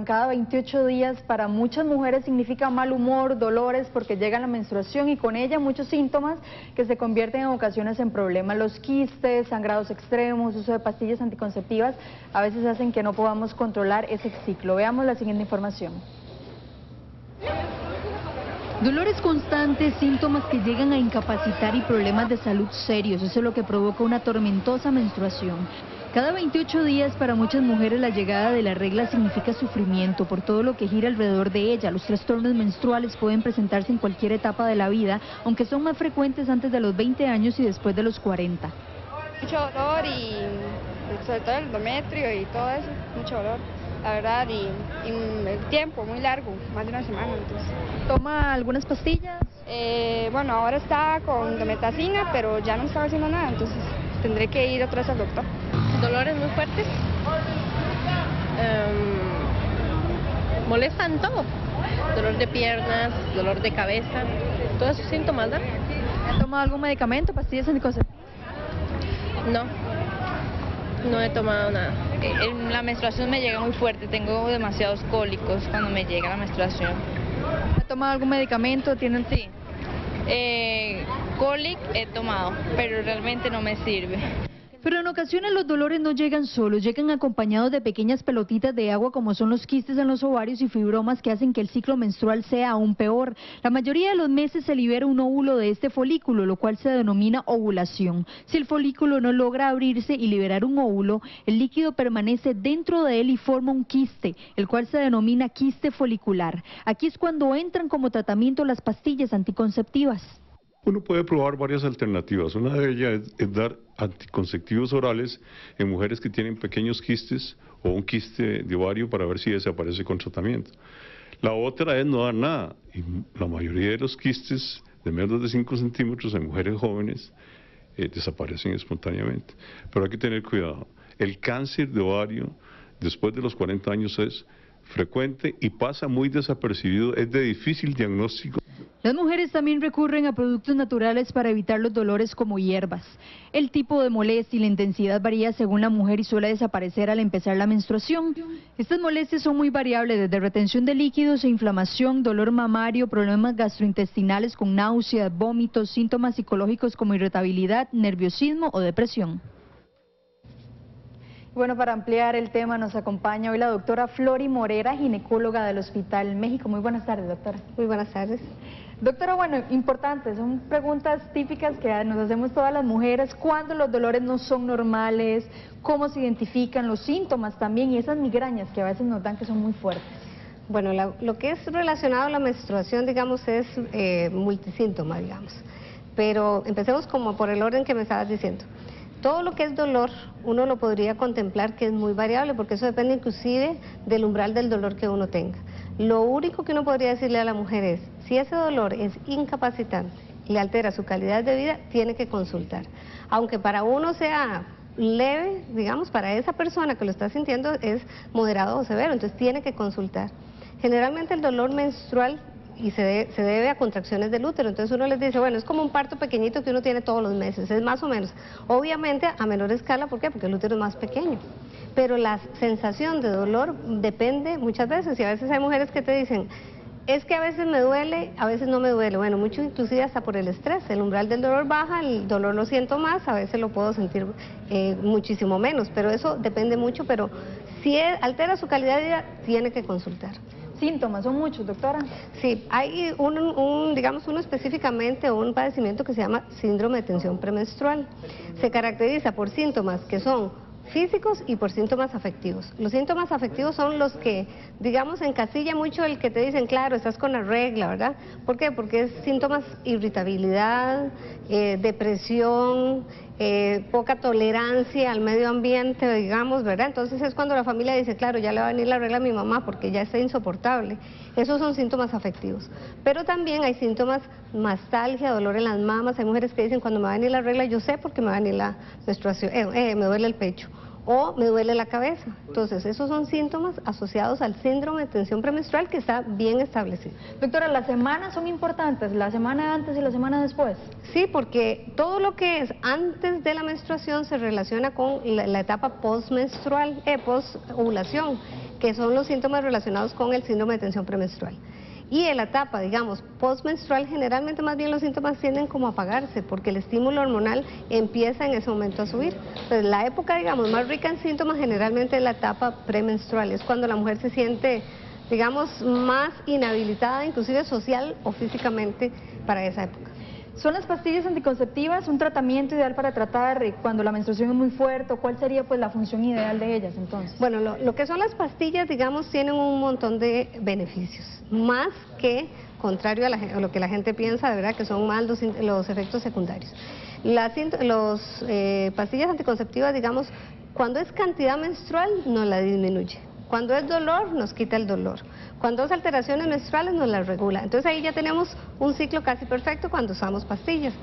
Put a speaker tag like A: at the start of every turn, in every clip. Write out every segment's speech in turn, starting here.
A: Cada 28 días para muchas mujeres significa mal humor, dolores porque llega la menstruación y con ella muchos síntomas que se convierten en ocasiones en problemas. Los quistes, sangrados extremos, uso de pastillas anticonceptivas a veces hacen que no podamos controlar ese ciclo. Veamos la siguiente información.
B: Dolores constantes, síntomas que llegan a incapacitar y problemas de salud serios, eso es lo que provoca una tormentosa menstruación. Cada 28 días para muchas mujeres la llegada de la regla significa sufrimiento por todo lo que gira alrededor de ella. Los trastornos menstruales pueden presentarse en cualquier etapa de la vida, aunque son más frecuentes antes de los 20 años y después de los 40.
C: Mucho dolor y sobre todo el endometrio y todo eso, mucho dolor, la verdad, y el tiempo muy largo, más de una semana. Entonces.
A: ¿Toma algunas pastillas?
C: Bueno, ahora está con dometacina, pero ya no estaba haciendo nada, entonces tendré que ir otra vez al doctor.
D: Dolores muy fuertes, molestan todo, dolor de piernas, dolor de cabeza, todos esos síntomas, ¿no?
A: ¿Ha tomado algún medicamento, pastillas anticonceptivas?
D: No he tomado nada.
E: La menstruación me llega muy fuerte, tengo demasiados cólicos cuando me llega la menstruación.
A: ¿Ha tomado algún medicamento? ¿Tienen?
E: Sí, Colic he tomado, pero realmente no me sirve.
B: Pero en ocasiones los dolores no llegan solos, llegan acompañados de pequeñas pelotitas de agua como son los quistes en los ovarios y fibromas que hacen que el ciclo menstrual sea aún peor. La mayoría de los meses se libera un óvulo de este folículo, lo cual se denomina ovulación. Si el folículo no logra abrirse y liberar un óvulo, el líquido permanece dentro de él y forma un quiste, el cual se denomina quiste folicular. Aquí es cuando entran como tratamiento las pastillas anticonceptivas.
F: Uno puede probar varias alternativas. Una de ellas es dar anticonceptivos orales en mujeres que tienen pequeños quistes o un quiste de ovario para ver si desaparece con tratamiento. La otra es no dar nada. Y la mayoría de los quistes de menos de 5 centímetros en mujeres jóvenes desaparecen espontáneamente. Pero hay que tener cuidado. El cáncer de ovario después de los 40 años es frecuente y pasa muy desapercibido, es de difícil diagnóstico.
B: Las mujeres también recurren a productos naturales para evitar los dolores como hierbas. El tipo de molestia y la intensidad varía según la mujer y suele desaparecer al empezar la menstruación. Estas molestias son muy variables, desde retención de líquidos e inflamación, dolor mamario, problemas gastrointestinales con náuseas, vómitos, síntomas psicológicos como irritabilidad, nerviosismo o depresión.
A: Bueno, para ampliar el tema nos acompaña hoy la doctora Flori Morera, ginecóloga del Hospital México. Muy buenas tardes, doctora.
G: Muy buenas tardes.
A: Doctora, bueno, importantes, son preguntas típicas que nos hacemos todas las mujeres. ¿Cuándo los dolores no son normales? ¿Cómo se identifican los síntomas también? Y esas migrañas que a veces nos dan que son muy fuertes.
G: Bueno, lo que es relacionado a la menstruación, digamos, es multisíntoma, digamos. Pero empecemos como por el orden que me estabas diciendo. Todo lo que es dolor, uno lo podría contemplar que es muy variable, porque eso depende inclusive del umbral del dolor que uno tenga. Lo único que uno podría decirle a la mujer es, si ese dolor es incapacitante, le altera su calidad de vida, tiene que consultar. Aunque para uno sea leve, digamos, para esa persona que lo está sintiendo es moderado o severo, entonces tiene que consultar. Generalmente el dolor menstrual y se debe a contracciones del útero, entonces uno les dice, bueno, es como un parto pequeñito que uno tiene todos los meses, es más o menos, obviamente a menor escala, ¿por qué? Porque el útero es más pequeño, pero la sensación de dolor depende muchas veces, y a veces hay mujeres que te dicen, es que a veces me duele, a veces no me duele, bueno, mucho inclusive hasta por el estrés, el umbral del dolor baja, el dolor lo siento más, a veces lo puedo sentir muchísimo menos, pero eso depende mucho, pero si altera su calidad de vida, tiene que consultar.
A: ¿Síntomas son muchos, doctora?
G: Sí, hay digamos uno específicamente, un padecimiento que se llama síndrome de tensión premenstrual. Se caracteriza por síntomas que son físicos y por síntomas afectivos. Los síntomas afectivos son los que, digamos, encasilla mucho el que te dicen, claro, estás con la regla, ¿verdad? ¿Por qué? Porque es síntomas irritabilidad, depresión, poca tolerancia al medio ambiente, digamos, ¿verdad? Entonces es cuando la familia dice, claro, ya le va a venir la regla a mi mamá porque ya está insoportable. Esos son síntomas afectivos. Pero también hay síntomas, mastalgia, dolor en las mamas. Hay mujeres que dicen, cuando me va a venir la regla, yo sé por qué me va a venir la menstruación, me duele el pecho o me duele la cabeza. Entonces, esos son síntomas asociados al síndrome de tensión premenstrual que está bien establecido.
A: Doctora, ¿las semanas son importantes? ¿La semana antes y la semana después?
G: Sí, porque todo lo que es antes de la menstruación se relaciona con la etapa postmenstrual, postovulación, que son los síntomas relacionados con el síndrome de tensión premenstrual. Y en la etapa, digamos, postmenstrual, generalmente más bien los síntomas tienden como a apagarse, porque el estímulo hormonal empieza en ese momento a subir. Entonces, la época, digamos, más rica en síntomas generalmente es la etapa premenstrual, es cuando la mujer se siente, digamos, más inhabilitada, inclusive social o físicamente, para esa época.
A: ¿Son las pastillas anticonceptivas un tratamiento ideal para tratar cuando la menstruación es muy fuerte? ¿Cuál sería pues la función ideal de ellas entonces?
G: Bueno, lo que son las pastillas, digamos, tienen un montón de beneficios, más que, contrario a lo que la gente piensa, de verdad que son más los efectos secundarios. Las pastillas anticonceptivas, digamos, cuando es cantidad menstrual, no la disminuye. Cuando es dolor, nos quita el dolor. Cuando es alteraciones menstruales, nos las regula. Entonces ahí ya tenemos un ciclo casi perfecto cuando usamos pastillas.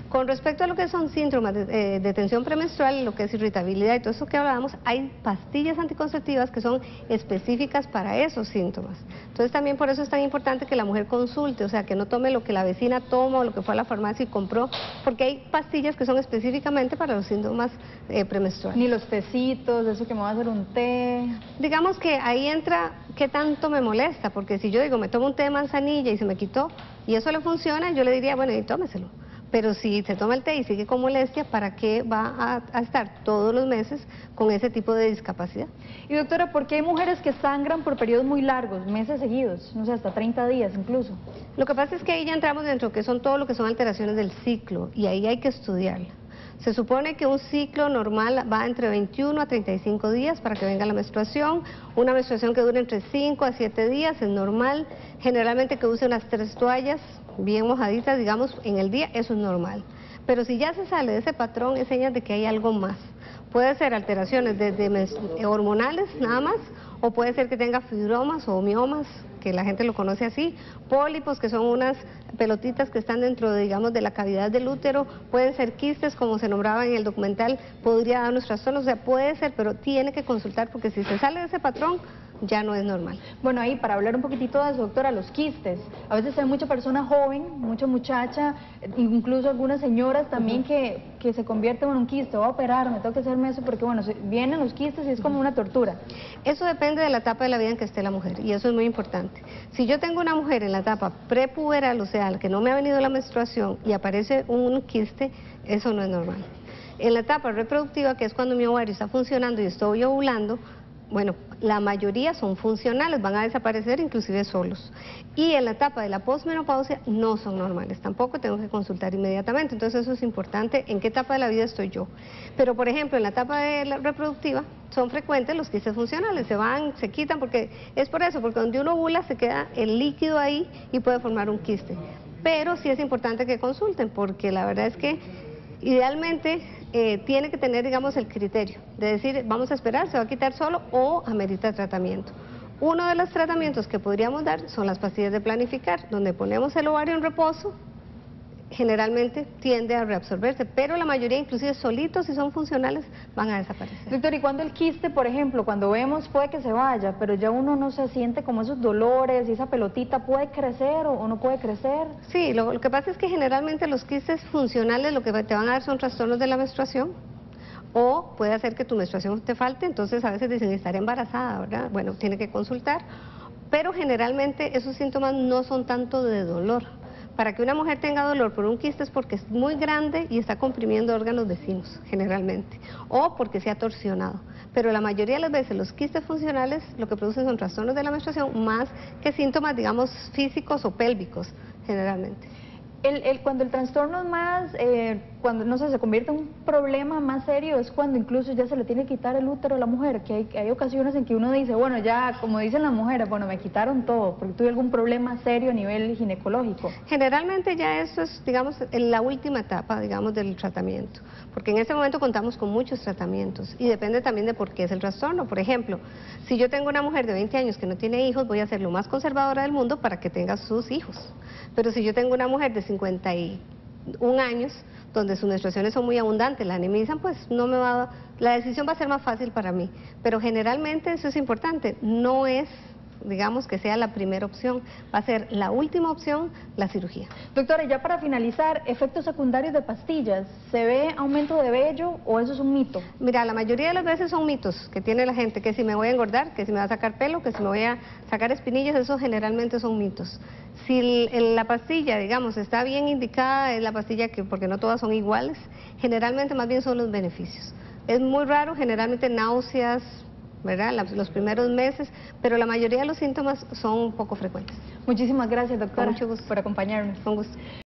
G: Con respecto a lo que son síntomas de tensión premenstrual, lo que es irritabilidad y todo eso que hablábamos, hay pastillas anticonceptivas que son específicas para esos síntomas. Entonces también por eso es tan importante que la mujer consulte, o sea, que no tome lo que la vecina toma o lo que fue a la farmacia y compró, porque hay pastillas que son específicamente para los síntomas premenstruales.
A: Ni los tecitos, eso que me va a hacer un té.
G: Digamos que ahí entra qué tanto me molesta, porque si yo digo, me tomo un té de manzanilla y se me quitó, y eso le funciona, yo le diría, bueno, y tómeselo. Pero si se toma el té y sigue con molestia, ¿para qué va a estar todos los meses con ese tipo de discapacidad?
A: Y doctora, ¿por qué hay mujeres que sangran por periodos muy largos, meses seguidos, no sé, hasta 30 días incluso?
G: Lo que pasa es que ahí ya entramos dentro que son todo lo que son alteraciones del ciclo, y ahí hay que estudiarla. Se supone que un ciclo normal va entre 21 a 35 días para que venga la menstruación. Una menstruación que dure entre 5 a 7 días es normal. Generalmente que use unas 3 toallas bien mojaditas, digamos, en el día, eso es normal. Pero si ya se sale de ese patrón, es señal de que hay algo más. Puede ser alteraciones desde hormonales nada más, o puede ser que tenga fibromas o miomas, que la gente lo conoce así, pólipos, que son unas pelotitas que están dentro, digamos, de la cavidad del útero, pueden ser quistes, como se nombraba en el documental, podría darnos trastornos, o sea, puede ser, pero tiene que consultar, porque si se sale de ese patrón, ya no es normal.
A: Bueno, ahí para hablar un poquitito de eso, doctora, los quistes. A veces hay mucha persona joven, mucha muchacha, incluso algunas señoras también que se convierten en un quiste. Voy a operarme, tengo que hacerme eso porque, bueno, vienen los quistes y es como una tortura.
G: Eso depende de la etapa de la vida en que esté la mujer, y eso es muy importante. Si yo tengo una mujer en la etapa prepuberal, o sea, que no me ha venido la menstruación y aparece un quiste, eso no es normal. En la etapa reproductiva, que es cuando mi ovario está funcionando y estoy ovulando, bueno, la mayoría son funcionales, van a desaparecer inclusive solos. Y en la etapa de la posmenopausia no son normales, tampoco tengo que consultar inmediatamente, entonces eso es importante, en qué etapa de la vida estoy yo. Pero por ejemplo, en la etapa de la reproductiva son frecuentes los quistes funcionales, se van, se quitan, porque es por eso, porque donde uno ovula se queda el líquido ahí y puede formar un quiste. Pero sí es importante que consulten, porque la verdad es que idealmente tiene que tener, digamos, el criterio de decir, vamos a esperar, se va a quitar solo o amerita tratamiento. Uno de los tratamientos que podríamos dar son las pastillas de planificar, donde ponemos el ovario en reposo, generalmente tiende a reabsorberse, pero la mayoría, inclusive solitos, si son funcionales, van a desaparecer.
A: Doctor, ¿y cuando el quiste, por ejemplo, cuando vemos puede que se vaya, pero ya uno no se siente como esos dolores y esa pelotita, ¿puede crecer o no puede crecer?
G: Sí, lo que pasa es que generalmente los quistes funcionales lo que te van a dar son trastornos de la menstruación, o puede hacer que tu menstruación te falte, entonces a veces dicen estar embarazada, ¿verdad? Bueno, tiene que consultar, pero generalmente esos síntomas no son tanto de dolor. Para que una mujer tenga dolor por un quiste es porque es muy grande y está comprimiendo órganos vecinos, generalmente, o porque se ha torsionado. Pero la mayoría de las veces los quistes funcionales lo que producen son trastornos de la menstruación más que síntomas, digamos, físicos o pélvicos, generalmente.
A: Cuando el trastorno es más, cuando no sé, se convierte en un problema más serio, es cuando incluso ya se le tiene que quitar el útero a la mujer, que hay ocasiones en que uno dice, bueno, ya, como dicen las mujeres, bueno, me quitaron todo, porque tuve algún problema serio a nivel ginecológico.
G: Generalmente ya eso es, digamos, en la última etapa, digamos, del tratamiento, porque en ese momento contamos con muchos tratamientos y depende también de por qué es el trastorno. Por ejemplo, si yo tengo una mujer de 20 años que no tiene hijos, voy a ser lo más conservadora del mundo para que tenga sus hijos. Pero si yo tengo una mujer de 51 años, donde sus menstruaciones son muy abundantes, la anemizan, pues la decisión va a ser más fácil para mí. Pero generalmente eso es importante, no es digamos, que sea la primera opción. Va a ser la última opción, la cirugía.
A: Doctora, ya para finalizar, efectos secundarios de pastillas, ¿se ve aumento de vello o eso es un mito?
G: Mira, la mayoría de las veces son mitos que tiene la gente, que si me voy a engordar, que si me va a sacar pelo, que si me voy a sacar espinillas, eso generalmente son mitos. Si la pastilla, digamos, está bien indicada, es la pastilla que, porque no todas son iguales, generalmente más bien son los beneficios. Es muy raro, generalmente náuseas, ¿verdad? Los primeros meses, pero la mayoría de los síntomas son un poco frecuentes.
A: Muchísimas gracias, doctora,
G: Con mucho gusto.
A: por acompañarnos.
G: Con gusto.